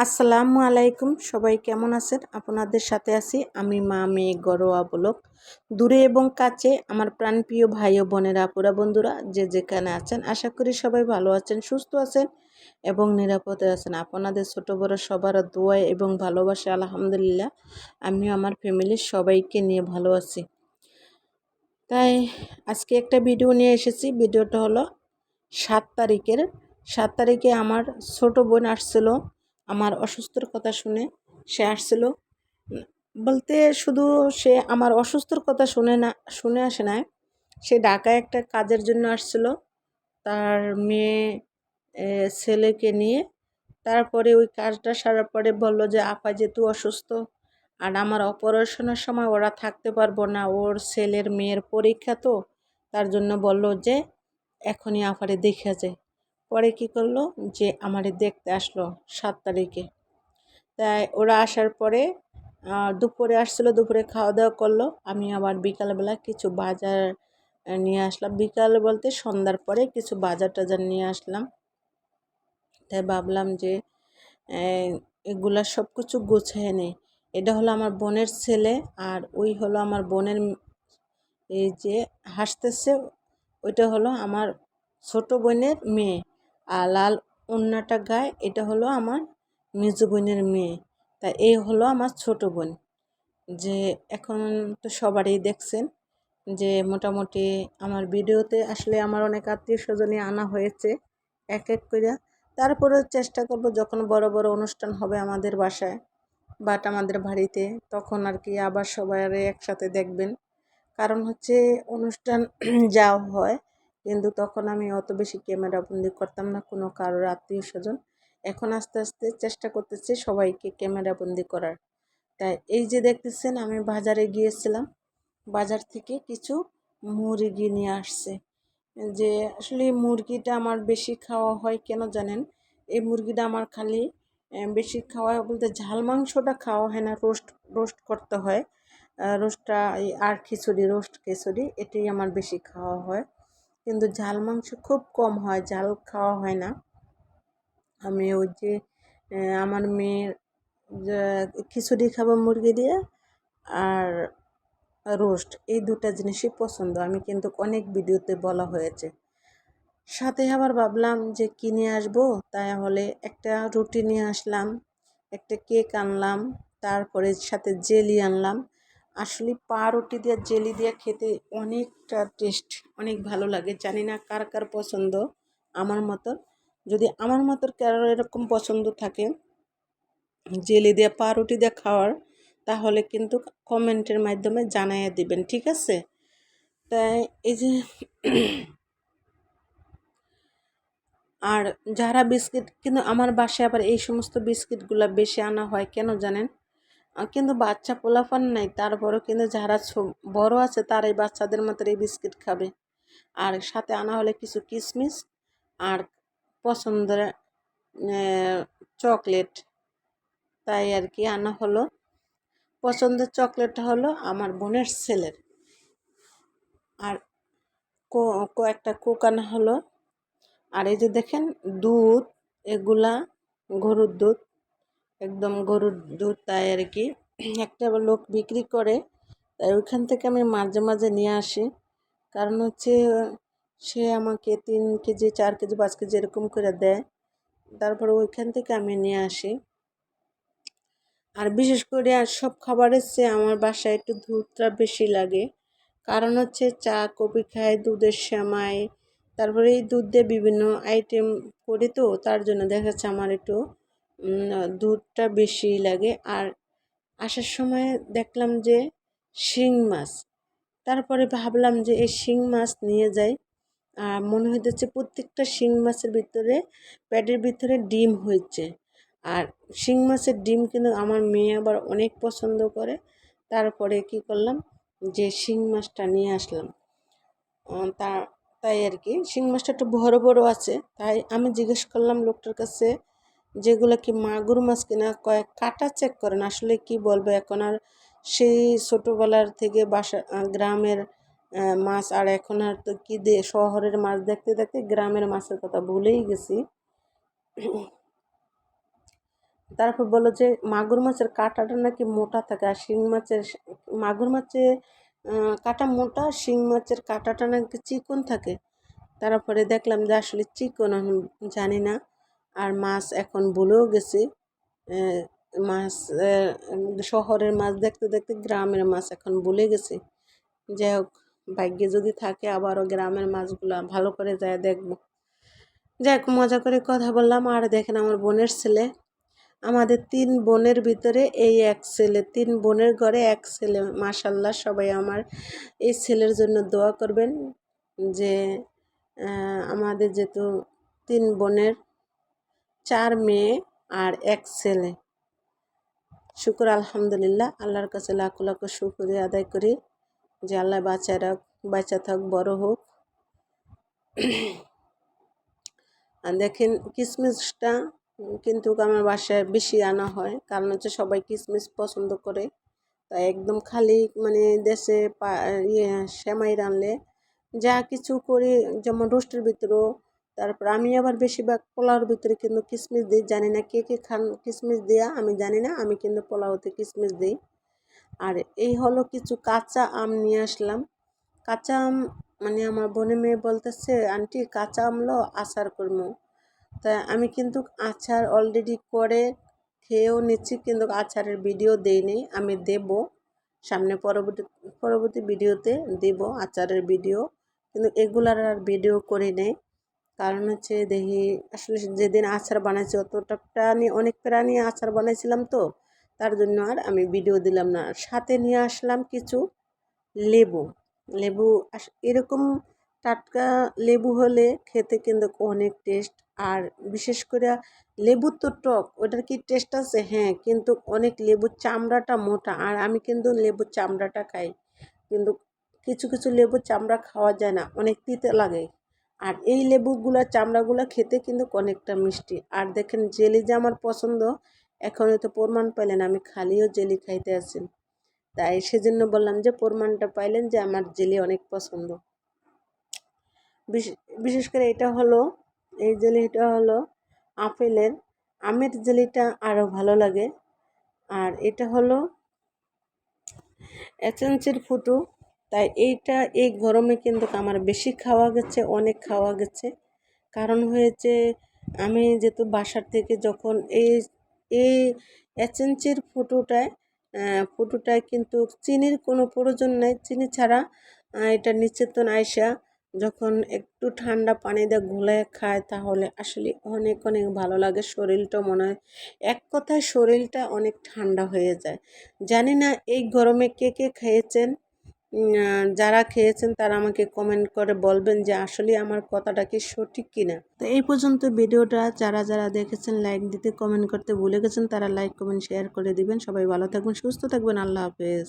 আসসালামু আলাইকুম, সবাই কেমন আছেন? আপনাদের সাথে আছি আমি মা মেয়ে ঘরোয়া ব্লগ। দূরে এবং কাছে আমার প্রাণপ্রিয় ভাই ও বোনেরা, আপুরা, বন্ধুরা যে যেখানে আছেন, আশা করি সবাই ভালো আছেন, সুস্থ আছেন এবং নিরাপদে আছেন। আপনাদের ছোট বড় সবার দোয়া এবং ভালোবাসা আলহামদুলিল্লাহ আমিও আমার ফ্যামিলির সবাইকে নিয়ে ভালো আছি। তাই আজকে একটা ভিডিও নিয়ে এসেছি। ভিডিওটা হলো 7 তারিখের। 7 তারিখে আমার ছোট বোন আসছিল আমার অসুস্থর কথা শুনে। সে আসছিল বলতে শুধু সে আমার অসুস্থর কথা শুনে আসে নাই, সে ঢাকায় একটা কাজের জন্য আসছিল তার মেয়ে ছেলেকে নিয়ে। তারপরে ওই কাজটা সারার পরে বলল যে আপা যেহেতু অসুস্থ আর আমার অপারেশনের সময় ওরা থাকতে পারবো না, ওর ছেলের মেয়ের পরীক্ষা, তো তার জন্য বলল যে এখনই আপারে দেখে যায়। পরে কি করলো যে আমারে দেখতে আসলো 7 তারিখে। তাই ওরা আসার পরে দুপুরে আসছিলো, দুপুরে খাওয়া দাওয়া করলো। আমি আবার বিকালবেলা কিছু বাজার নিয়ে আসলাম। বিকাল বলতে সন্ধ্যার পরে কিছু বাজার টাজার নিয়ে আসলাম। তাই ভাবলাম যে এগুলা সব কিছু গুছিয়ে নেই। এটা হলো আমার বোনের ছেলে আর ওই হলো আমার বোনের এই যে হাসতেছে, ওইটা হলো আমার ছোট বোনের মেয়ে। আর লাল ওড়নাটা গায়ে এটা হলো আমার মেজো বোনের মেয়ে। তা এই হলো আমার ছোট বোন। যে এখন তো সবারই দেখছেন যে মোটামুটি আমার ভিডিওতে আসলে আমার অনেক আত্মীয় স্বজনই আনা হয়েছে এক এক করে। তারপরেও চেষ্টা করব যখন বড় বড় অনুষ্ঠান হবে আমাদের বাসায় বাট আমাদের বাড়িতে, তখন আর কি আবার সবাই একসাথে দেখবেন। কারণ হচ্ছে অনুষ্ঠান যাওয়া হয়, কিন্তু তখন আমি অত বেশি ক্যামেরা বন্দি করতাম না কোনো কারোর আত্মীয় স্বজন। এখন আস্তে আস্তে চেষ্টা করতেছি সবাইকে ক্যামেরা বন্দি করার। তাই এই যে দেখতেছেন আমি বাজারে গিয়েছিলাম, বাজার থেকে কিছু মুরগি নিয়ে আসছে। যে আসলে মুরগিটা আমার বেশি খাওয়া হয় কেন জানেন? এই মুরগিটা আমার খালি বেশি খাওয়া হয় বলতে ঝাল মাংসটা খাওয়া হয় না, রোস্ট রোস্ট করতে হয়। রোস্টটা আর খিচুড়ি, রোস্ট খিচুড়ি এটাই আমার বেশি খাওয়া হয়, কিন্তু ঝাল মাংস খুব কম হয়, ঝাল খাওয়া হয় না। আমি ওই যে আমার মেয়ের যে খিচুড়ি খাবো মুরগি দিয়ে আর রোস্ট, এই দুটা জিনিসই পছন্দ। আমি কিন্তু অনেক ভিডিওতে বলা হয়েছে। সাথে আবার ভাবলাম যে কিনে আসবো, তাই হলে একটা রুটি নিয়ে আসলাম, একটা কেক আনলাম, তারপরে সাথে জেলি আনলাম। আসলে পাউরুটি দিয়ে জেলি দিয়ে খেতে অনেকটা টেস্ট, অনেক ভালো লাগে। জানি না কার কার পছন্দ আমার মতো। যদি আমার মতো কারো এরকম পছন্দ থাকে জেলি দিয়ে পাউরুটি দিয়ে খাওয়ার, তাহলে কিন্তু কমেন্টের মাধ্যমে জানাইয়া দিবেন, ঠিক আছে? তাই এই যে আর যারা বিস্কিট, কিন্তু আমার বাসায় আবার এই সমস্ত বিস্কিটগুলো বেশি আনা হয় কেন জানেন? কিন্তু বাচ্চা পোলাপান নাই, তারপরেও কিন্তু যারা বড় আছে তারাই বাচ্চাদের মতো এই বিস্কিট খাবে। আর সাথে আনা হলে কিছু কিশমিশ আর পছন্দের চকলেট। তাই আর কি আনা হলো। পছন্দের চকলেটটা হলো আমার বোনের ছেলের। আর কয়েকটা কোক আনা হলো। আর এই যে দেখেন দুধ, এগুলা গরুর দুধ, একদম গরুর দুধ। তাই আর কি একটা লোক বিক্রি করে, তাই ওইখান থেকে আমি মাঝে মাঝে নিয়ে আসি। কারণ হচ্ছে সে আমাকে 3 কেজি 4 কেজি 5 কেজি এরকম করে দেয়, তারপরে ওইখান থেকে আমি নিয়ে আসি। আর বিশেষ করে আর সব খাবারের চেয়ে আমার বাসায় একটু দুধটা বেশি লাগে। কারণ হচ্ছে চা কফি খাই, দুধের সেমাই, তারপরে এই দুধ দিয়ে বিভিন্ন আইটেম করি, তো তার জন্য দেখা যাচ্ছে আমার একটু দুধটা বেশি লাগে। আর আসার সময় দেখলাম যে শিং মাছ, তারপরে ভাবলাম যে এই শিং মাছ নিয়ে যাই। আর মনে হইতেছে প্রত্যেকটা শিং মাছের ভিতরে পেটের ভিতরে ডিম হয়েছে। আর শিং মাছের ডিম কিন্তু আমার মেয়ে আবার অনেক পছন্দ করে। তারপরে কি করলাম যে শিং মাছটা নিয়ে আসলাম। তা তাই আর কি শিং মাছটা একটু বড় বড় আছে, তাই আমি জিজ্ঞেস করলাম লোকটার কাছে যেগুলো কি মাগুর মাছ কিনা, কয়েক কাটা চেক করেন। আসলে কি বলবো, এখন আর সেই ছোটোবেলার থেকে বাসা গ্রামের মাছ আর এখন আর তো কি শহরের মাছ দেখতে দেখতে গ্রামের মাছের কথা ভুলেই গেছি। তারপর বললো যে মাগুর মাছের কাঁটাটা নাকি মোটা থাকে, আর শিং মাছের মাগুর মাছের কাঁটা মোটা, শিং মাছের কাঁটাটা নাকি চিকন থাকে। তারপরে দেখলাম যে আসলে চিকন আমি জানি না। আর মাছ এখন ভুলেও গেছি। মাছ শহরের মাছ দেখতে দেখতে গ্রামের মাছ এখন ভুলে গেছি। যাই হোক, ভাগ্যে যদি থাকে আবারও গ্রামের মাছগুলো ভালো করে যায় দেখবো। যাই হোক, মজা করে কথা বললাম। আর দেখেন আমার বোনের ছেলে, আমাদের 3 বোনের ভিতরে এই এক ছেলে, 3 বোনের ঘরে এক ছেলে। মাশাল্লাহ, সবাই আমার এই ছেলের জন্য দোয়া করবেন যে আমাদের যেহেতু 3 বোনের 4 মেয়ে আর এক ছেলে। শুকর আলহামদুলিল্লাহ, আল্লাহর কাছে লাখ লাখ শুকরিয়া আদায় করি যে আল্লাহ বাচ্চা থাক, বড় হোক। আর দেখেন কিশমিশটা কিন্তু আমার বাসায় বেশি আনা হয়, কারণ হচ্ছে সবাই কিশমিশ পছন্দ করে। তাই একদম খালি মানে দেশে সেমাই রানলে যা কিছু করি, যেমন রোস্টের ভিতরেও, তারপর আমি আবার বেশিরভাগ পোলাওর ভিতরে কিন্তু কিশমিশ দিই। জানি না কে কে খান কিশমিশ দেওয়া, আমি জানি না, আমি কিন্তু পোলাওতে কিশমিশ দিই। আর এই হলো কিছু কাঁচা আম নিয়ে আসলাম। কাঁচা আম মানে আমার বোনের মেয়ে বলতেছে, আন্টি কাঁচা আমলো আচার করবো। তা আমি কিন্তু আচার অলরেডি করে খেয়েও নিচ্ছি, কিন্তু আচারের ভিডিও দেইনি। আমি দেব সামনে, পরবর্তী ভিডিওতে দেব আচারের ভিডিও, কিন্তু এগুলার আর ভিডিও করে নেই। কারণ হচ্ছে দেখি আসলে যেদিন আচার বানাইছি অতটা অনেক প্রাণী আচার বানাইছিলাম, তো তার জন্য আর আমি ভিডিও দিলাম না। সাথে নিয়ে আসলাম কিছু লেবু। লেবু এরকম টাটকা লেবু হলে খেতে কিন্তু অনেক টেস্ট। আর বিশেষ করে লেবুর তো টক, ওটার কি টেস্ট আছে? হ্যাঁ, কিন্তু অনেক লেবুর চামড়াটা মোটা, আর আমি কিন্তু লেবুর চামড়াটা খাই। কিন্তু কিছু কিছু লেবুর চামড়া খাওয়া যায় না, অনেক তিতে লাগে। আর এই লেবুগুলোর চামড়াগুলো খেতে কিন্তু অনেকটা মিষ্টি। আর দেখেন জেলি যে আমার পছন্দ, এখন তো প্রমাণ পেলেন আমি খালিও জেলি খাইতে আছি। তাই সেজন্য বললাম যে প্রমাণটা পাইলেন যে আমার জেলি অনেক পছন্দ। বিশেষ করে এই জেলিটা হলো আপেলের, আমের জেলিটা আরও ভালো লাগে। আর এটা হলো এসেন্সের ফুটো। তাই এই গরমে কিন্তু আমার বেশি খাওয়া গেছে, অনেক খাওয়া গেছে। কারণ হয়েছে আমি যেহেতু বাসার থেকে যখন এই এসেন্সের ফুটোটায় কিন্তু চিনির কোনো প্রয়োজন নাই। চিনি ছাড়া এটা নিচেতন আইসা যখন একটু ঠান্ডা পানি দিয়ে ঘুলে খায়, তাহলে আসলে অনেক অনেক ভালো লাগে। শরীরটা মনে হয় এক কথায় শরীরটা অনেক ঠান্ডা হয়ে যায়। জানি না এই গরমে কে কে খেয়েছেন। যারা খেয়েছেন তারা আমাকে কমেন্ট করে বলবেন যে আসলে আমার কথাটা কি সঠিক কিনা। তো এই পর্যন্ত ভিডিওটা যারা যারা দেখেছেন, লাইক দিতে কমেন্ট করতে ভুলে গেছেন, তারা লাইক কমেন্ট শেয়ার করে দিবেন। সবাই ভালো থাকবেন, সুস্থ থাকবেন, আল্লাহ হাফেজ।